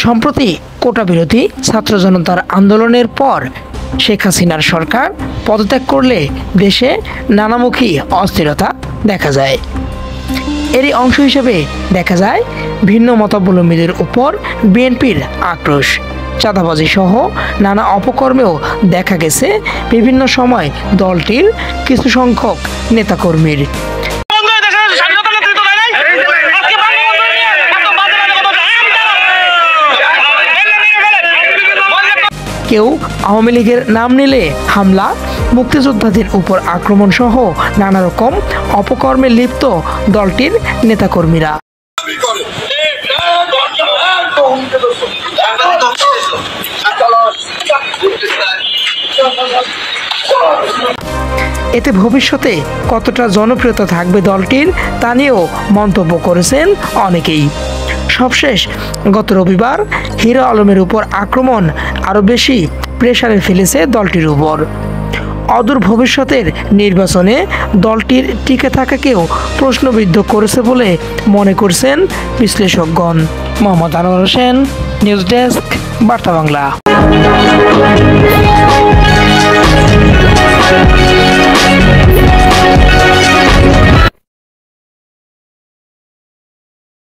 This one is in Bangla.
সম্প্রতি কোটা বিরোধী ছাত্র জনতার আন্দোলনের পর শেখ হাসিনার সরকার পদত্যাগ করলে দেশে নানামুখী অস্থিরতা দেখা যায়। এরই অংশ হিসেবে দেখা যায় ভিন্ন মতাবলম্বীদের উপর বিএনপির আক্রোশ, চাঁদাবাজি সহ নানা অপকর্মেও দেখা গেছে বিভিন্ন সময় দলটির কিছু সংখ্যক নেতাকর্মীর। কেউ আওয়ামী লীগের নাম নিলে হামলা, মুক্তিযোদ্ধাদের উপর আক্রমণ সহ নানা রকম অপকর্মে লিপ্ত দলটির নেতাকর্মীরা। এতে ভবিষ্যতে কতটা জনপ্রিয়তা থাকবে দলটির তা নিয়েও মন্তব্য করেছেন অনেকেই। সবশেষ গত রবিবার হিরো আলমের উপর আক্রমণ আরও বেশি প্রেসারে ফেলেছে দলটির উপর। অদূর ভবিষ্যতের নির্বাচনে দলটির টিকে থাকাকেও প্রশ্নবিদ্ধ করেছে বলে মনে করছেন বিশ্লেষকগণ। মোহাম্মদ আনোয়ার হোসেন, নিউজ ডেস্ক, বার্তা বাংলা।